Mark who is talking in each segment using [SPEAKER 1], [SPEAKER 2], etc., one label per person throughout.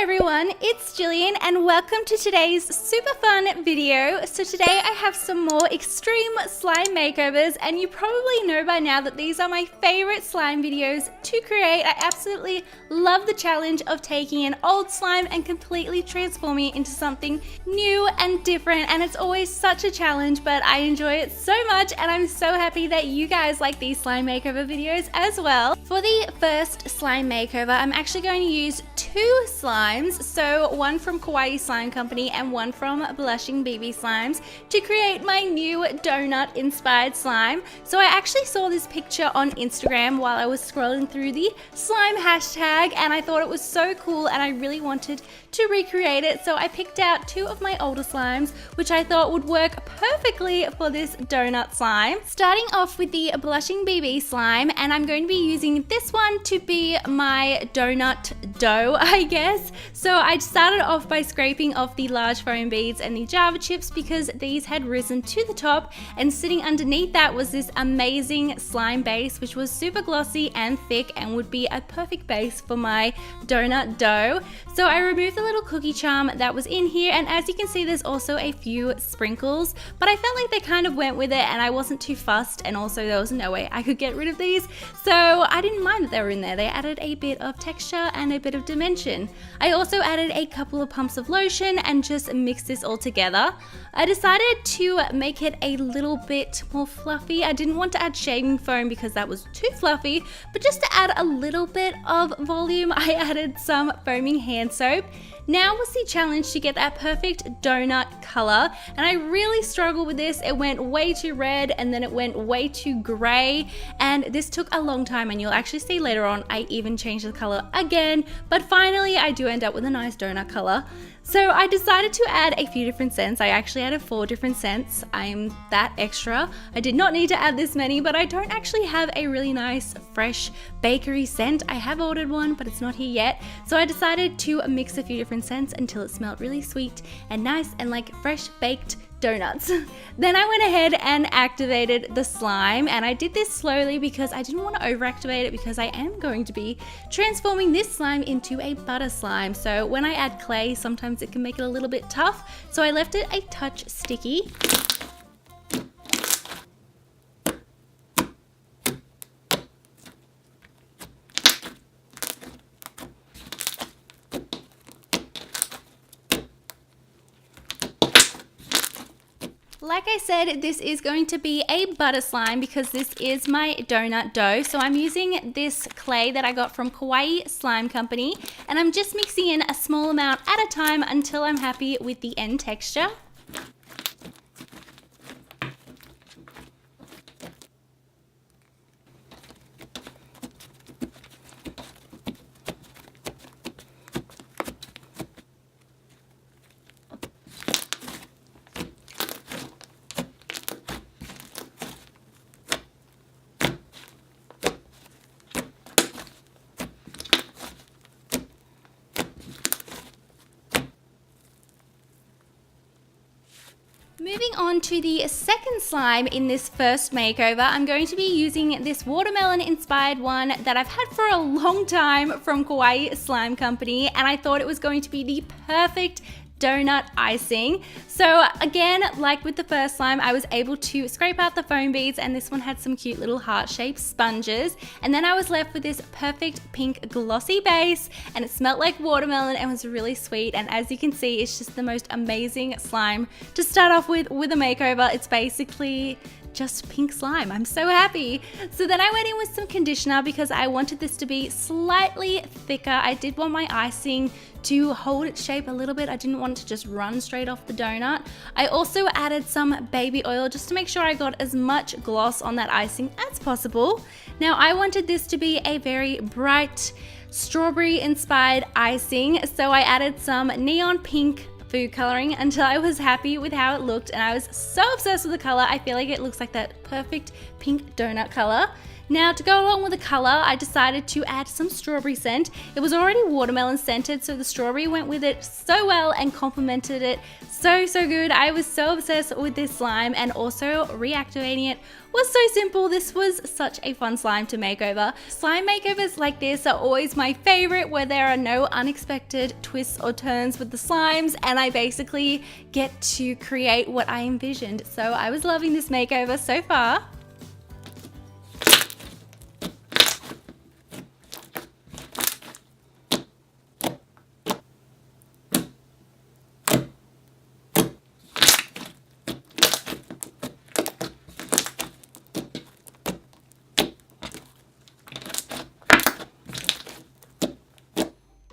[SPEAKER 1] everyone, it's Jillian and welcome to today's super fun video. So today I have some more extreme slime makeovers, and you probably know by now that these are my favorite slime videos to create. I absolutely love the challenge of taking an old slime and completely transforming it into something new and different, and it's always such a challenge, but I enjoy it so much and I'm so happy that you guys like these slime makeover videos as well. For the first slime makeover, I'm actually going to use two slimes, so one from Kawaii Slime Company and one from Blushing BB Slimes, to create my new donut inspired slime. So I actually saw this picture on Instagram while I was scrolling through the slime hashtag, and I thought it was so cool and I really wanted to recreate it, so I picked out two of my older slimes which I thought would work perfectly for this donut slime. Starting off with the Blushing BB slime, and I'm going to be using this one to be my donut dough, I guess. So I started off by scraping off the large foam beads and the Java chips because these had risen to the top, and sitting underneath that was this amazing slime base which was super glossy and thick and would be a perfect base for my donut dough. So I removed the little cookie charm that was in here, and as you can see there's also a few sprinkles, but I felt like they kind of went with it and I wasn't too fussed, and also there was no way I could get rid of these, so I didn't mind that they were in there. They added a bit of texture and a bit of dimension. I also added a couple of pumps of lotion and just mixed this all together. I decided to make it a little bit more fluffy. I didn't want to add shaving foam because that was too fluffy, but just to add a little bit of volume, I added some foaming hand soap. Now was the challenge to get that perfect donut color, and I really struggled with this. It went way too red and then it went way too gray, and this took a long time, and you'll actually see later on I even changed the color again, but finally I do end up with a nice donut color. So I decided to add a few different scents. I actually added 4 different scents. I'm that extra. I did not need to add this many, but I don't actually have a really nice fresh bakery scent. I have ordered one, but it's not here yet. So I decided to mix a few different scents until it smelled really sweet and nice and like fresh baked donuts. Then I went ahead and activated the slime, and I did this slowly because I didn't want to overactivate it because I am going to be transforming this slime into a butter slime. So when I add clay, sometimes it can make it a little bit tough, so I left it a touch sticky. Like I said, this is going to be a butter slime because this is my donut dough. So I'm using this clay that I got from Kawaii Slime Company, and I'm just mixing in a small amount at a time until I'm happy with the end texture. Moving on to the second slime in this first makeover, I'm going to be using this watermelon inspired one that I've had for a long time from Kawaii Slime Company, and I thought it was going to be the perfect donut icing. So again, like with the first slime, I was able to scrape out the foam beads, and this one had some cute little heart-shaped sponges, and then I was left with this perfect pink glossy base, and it smelled like watermelon and was really sweet. And as you can see, it's just the most amazing slime to start off with a makeover. It's basically just pink slime. I'm so happy. So then I went in with some conditioner because I wanted this to be slightly thicker. I did want my icing to hold its shape a little bit. I didn't want it to just run straight off the donut. I also added some baby oil just to make sure I got as much gloss on that icing as possible. Now I wanted this to be a very bright strawberry inspired icing, so I added some neon pink food coloring until I was happy with how it looked, and I was so obsessed with the color. I feel like it looks like that perfect pink donut color. Now to go along with the color, I decided to add some strawberry scent. It was already watermelon scented, so the strawberry went with it so well and complemented it so good. I was so obsessed with this slime, and also reactivating it was so simple. This was such a fun slime to make over. Slime makeovers like this are always my favorite, where there are no unexpected twists or turns with the slimes, and I basically get to create what I envisioned. So I was loving this makeover so far.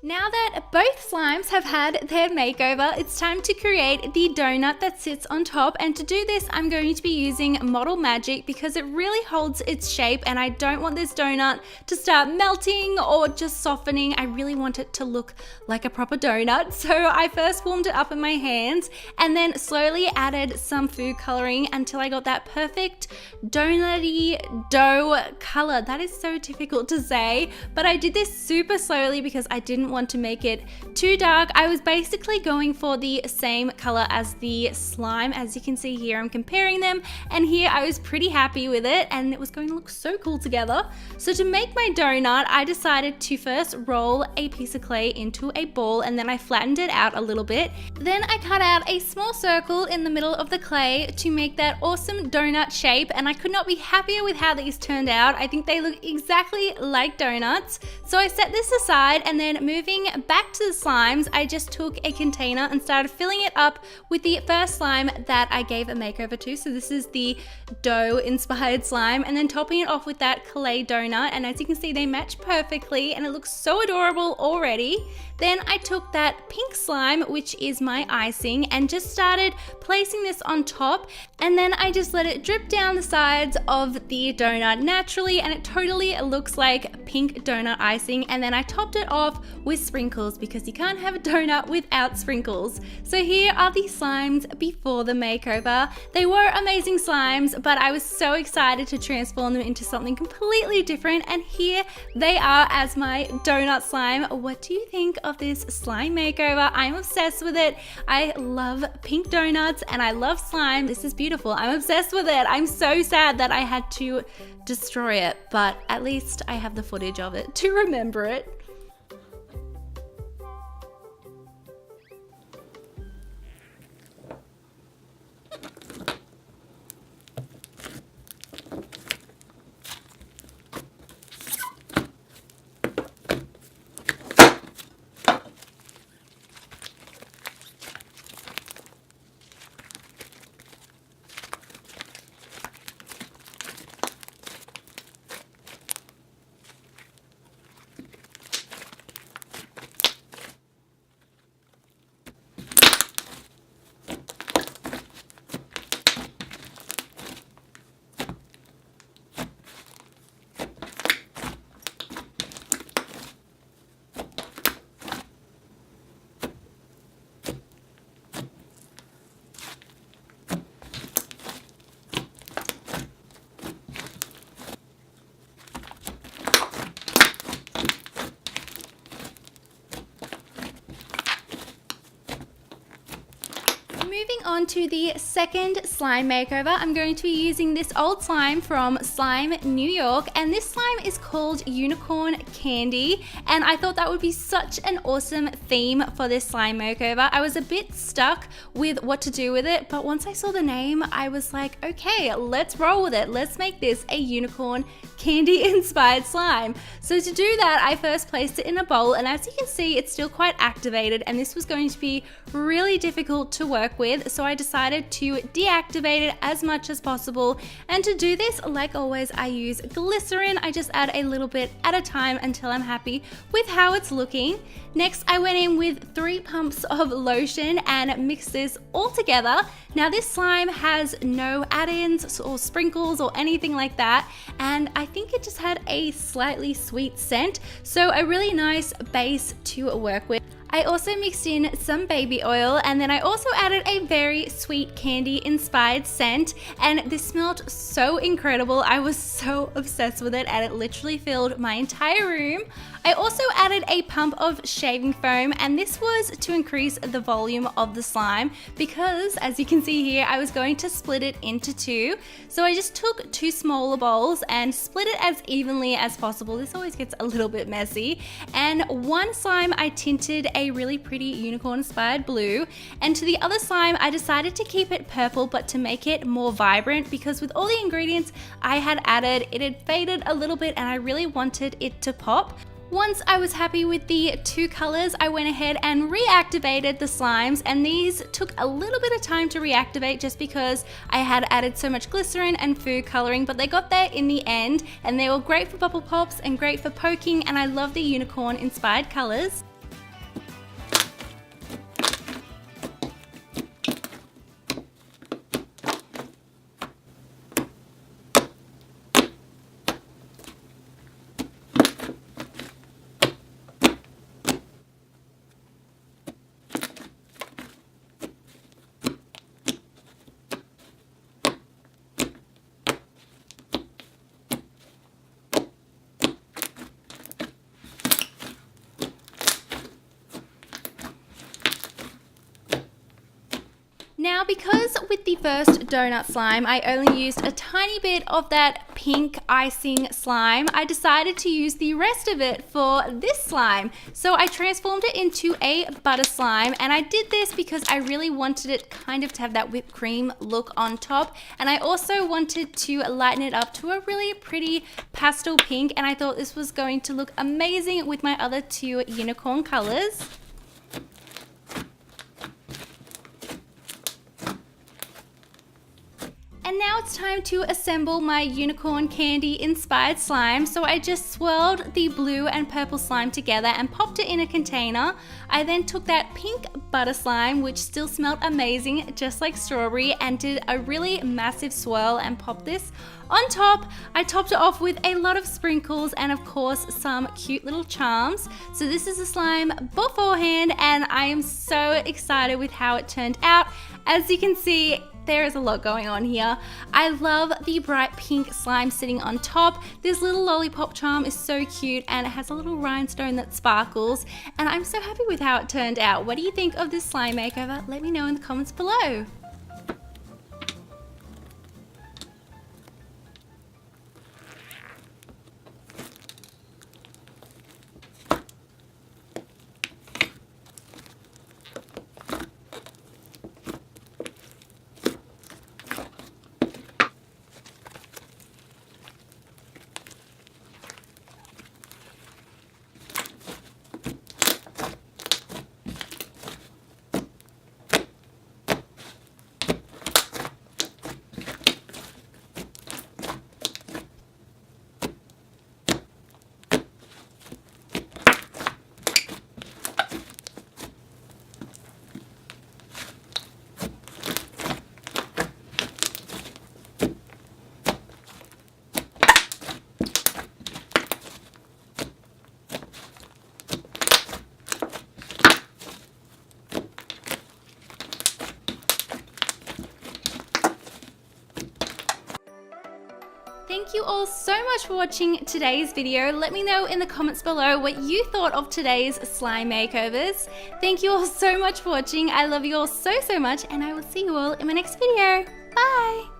[SPEAKER 1] Now that both slimes have had their makeover, it's time to create the donut that sits on top, and to do this I'm going to be using Model Magic because it really holds its shape, and I don't want this donut to start melting or just softening. I really want it to look like a proper donut. So I first warmed it up in my hands and then slowly added some food coloring until I got that perfect donutty dough color. That is so difficult to say, but I did this super slowly because I didn't want to make it too dark. I was basically going for the same color as the slime. As you can see here, I'm comparing them, and here I was pretty happy with it, and it was going to look so cool together. So to make my donut, I decided to first roll a piece of clay into a ball, and then I flattened it out a little bit. Then I cut out a small circle in the middle of the clay to make that awesome donut shape, and I could not be happier with how these turned out. I think they look exactly like donuts. So I set this aside, and then moving back to the slimes, I just took a container and started filling it up with the first slime that I gave a makeover to. So this is the dough inspired slime, and then topping it off with that clay donut, and as you can see they match perfectly and it looks so adorable already. Then I took that pink slime, which is my icing, and just started placing this on top, and then I just let it drip down the sides of the donut naturally, and it totally looks like pink donut icing. And then I topped it off with sprinkles because you can't have a donut without sprinkles. So here are the slimes before the makeover. They were amazing slimes, but I was so excited to transform them into something completely different, and here they are as my donut slime. What do you think of this slime makeover? I'm obsessed with it. I love pink donuts and I love slime. This is beautiful. I'm obsessed with it. I'm so sad that I had to destroy it, but at least I have the footage of it to remember it. Moving on to the second slime makeover, I'm going to be using this old slime from Slime New York, and this slime is called Unicorn Candy, and I thought that would be such an awesome theme for this slime makeover. I was a bit stuck with what to do with it, but once I saw the name, I was like, okay, let's roll with it. Let's make this a unicorn candy inspired slime. So to do that, I first placed it in a bowl, and as you can see, it's still quite activated, and this was going to be really difficult to work with, so I decided to deactivate it as much as possible. And to do this, like always, I use glycerin. I just add a little bit at a time until I'm happy with how it's looking. Next, I went in with 3 pumps of lotion and mixed this all together. Now this slime has no add-ins or sprinkles or anything like that, and I think it just had a slightly sweet scent, so a really nice base to work with. I also mixed in some baby oil, and then I also added a very sweet candy inspired scent, and this smelled so incredible. I was so obsessed with it and it literally filled my entire room. I also added a pump of shaving foam, and this was to increase the volume of the slime because, as you can see here, I was going to split it into two. So I just took two smaller bowls and split it as evenly as possible. This always gets a little bit messy. And one slime I tinted a really pretty unicorn inspired blue, and to the other slime I decided to keep it purple but to make it more vibrant because with all the ingredients I had added, it had faded a little bit and I really wanted it to pop. Once I was happy with the two colors, I went ahead and reactivated the slimes, and these took a little bit of time to reactivate just because I had added so much glycerin and food coloring, but they got there in the end and they were great for bubble pops and great for poking, and I love the unicorn inspired colors. Now, because with the first donut slime I only used a tiny bit of that pink icing slime, I decided to use the rest of it for this slime. So I transformed it into a butter slime, and I did this because I really wanted it kind of to have that whipped cream look on top, and I also wanted to lighten it up to a really pretty pastel pink, and I thought this was going to look amazing with my other two unicorn colors. And now it's time to assemble my unicorn candy inspired slime. So I just swirled the blue and purple slime together and popped it in a container. I then took that pink butter slime, which still smelled amazing, just like strawberry, and did a really massive swirl and popped this on top. I topped it off with a lot of sprinkles and of course some cute little charms. So this is the slime beforehand, and I am so excited with how it turned out. As you can see, there is a lot going on here. I love the bright pink slime sitting on top. This little lollipop charm is so cute and it has a little rhinestone that sparkles, and I'm so happy with how it turned out. What do you think of this slime makeover? Let me know in the comments below. Thank you all so much for watching today's video. Let me know in the comments below what you thought of today's slime makeovers. Thank you all so much for watching. I love you all so much, and I will see you all in my next video. Bye!